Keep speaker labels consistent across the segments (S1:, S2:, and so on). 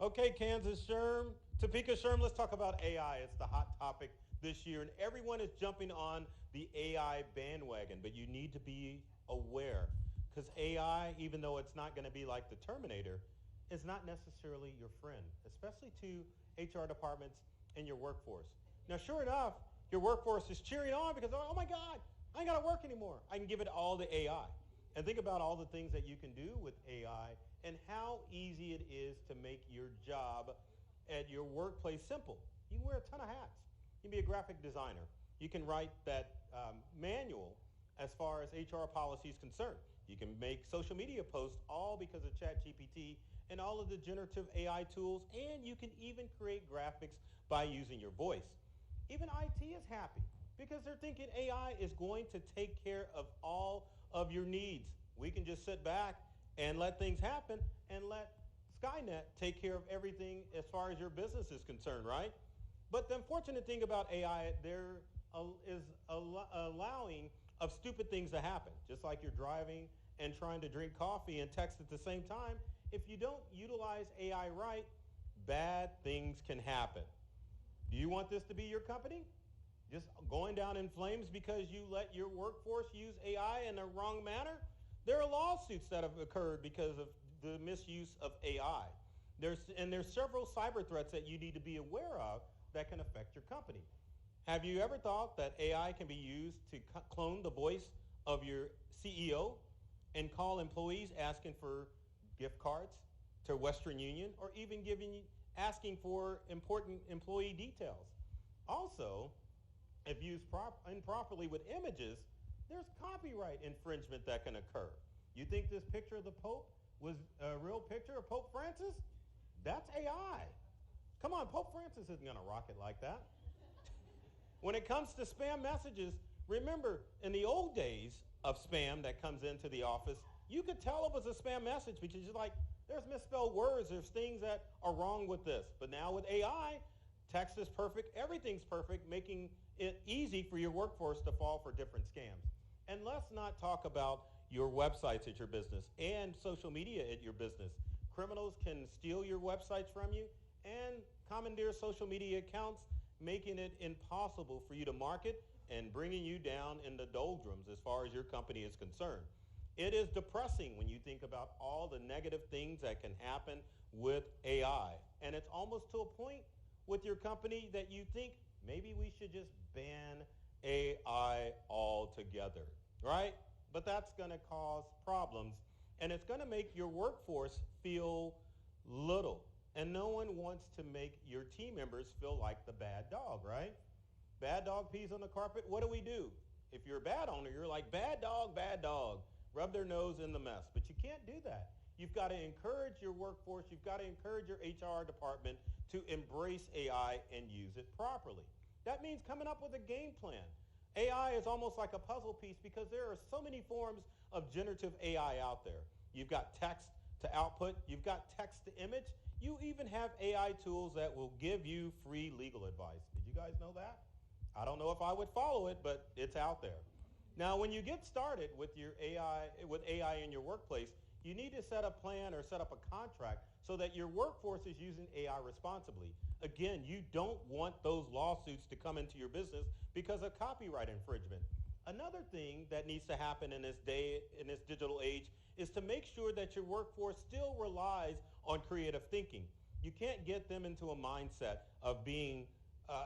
S1: Okay, Kansas Sherm, Topeka Sherm, let's talk about AI. It's the hot topic this year, and everyone is jumping on the AI bandwagon, but you need to be aware because AI, even though it's not going to be like the Terminator, is not necessarily your friend, especially to HR departments and your workforce. Now, sure enough, your workforce is cheering on because, oh my God, I ain't got to work anymore. I can give it all to AI. And think about all the things that you can do with AI and how easy it is to make your job at your workplace simple. You can wear a ton of hats. You can be a graphic designer. You can write that manual as far as HR policy is concerned. You can make social media posts all because of ChatGPT and all of the generative AI tools, and you can even create graphics by using your voice. Even IT is happy because they're thinking AI is going to take care of all of your needs. We can just sit back and let things happen and let Skynet take care of everything as far as your business is concerned, right? But the unfortunate thing about AI, there is allowing of stupid things to happen. Just like you're driving and trying to drink coffee and text at the same time, if you don't utilize AI right, bad things can happen. Do you want this to be your company? Just going down in flames because you let your workforce use AI in the wrong manner? There are lawsuits that have occurred because of the misuse of AI. There's several cyber threats that you need to be aware of that can affect your company. Have you ever thought that AI can be used to clone the voice of your CEO and call employees asking for gift cards to Western Union or even asking for important employee details? Also, if used improperly with images, there's copyright infringement that can occur. You think this picture of the Pope was a real picture of Pope Francis? That's AI. Come on, Pope Francis isn't going to rock it like that. When it comes to spam messages, remember, in the old days of spam that comes into the office, you could tell it was a spam message because you're like, there's misspelled words, there's things that are wrong with this. But now with AI, text is perfect, everything's perfect, making it easy for your workforce to fall for different scams. And let's not talk about your websites at your business and social media at your business. Criminals can steal your websites from you and commandeer social media accounts, making it impossible for you to market and bringing you down in the doldrums as far as your company is concerned. It is depressing when you think about all the negative things that can happen with AI. And it's almost to a point with your company that you think maybe we should just ban AI altogether, right? But that's going to cause problems, and it's going to make your workforce feel little. And no one wants to make your team members feel like the bad dog, right? Bad dog pees on the carpet. What do? If you're a bad owner, you're like, bad dog. Rub their nose in the mess. But you can't do that. You've got to encourage your workforce. You've got to encourage your HR department to embrace AI and use it properly. That means coming up with a game plan. AI is almost like a puzzle piece because there are so many forms of generative AI out there. You've got text to output. You've got text to image. You even have AI tools that will give you free legal advice. Did you guys know that? I don't know if I would follow it, but it's out there. Now, when you get started with your AI in your workplace, you need to set a plan or set up a contract so that your workforce is using AI responsibly. Again, you don't want those lawsuits to come into your business because of copyright infringement. Another thing that needs to happen in this digital age, is to make sure that your workforce still relies on creative thinking. You can't get them into a mindset of being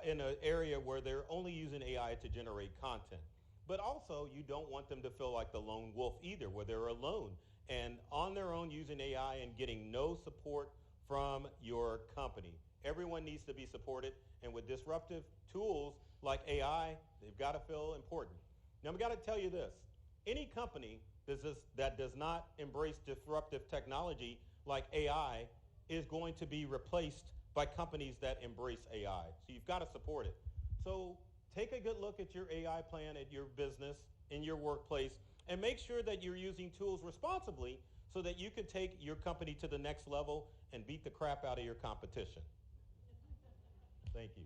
S1: in an area where they're only using AI to generate content. But also, you don't want them to feel like the lone wolf either, where they're alone and on their own using AI and getting no support from your company. Everyone needs to be supported, and with disruptive tools like AI, they've got to feel important. Now, I've got to tell you this. Any company that does not embrace disruptive technology like AI is going to be replaced by companies that embrace AI. So you've got to support it. So take a good look at your AI plan at your business, in your workplace, and make sure that you're using tools responsibly so that you can take your company to the next level and beat the crap out of your competition. Thank you.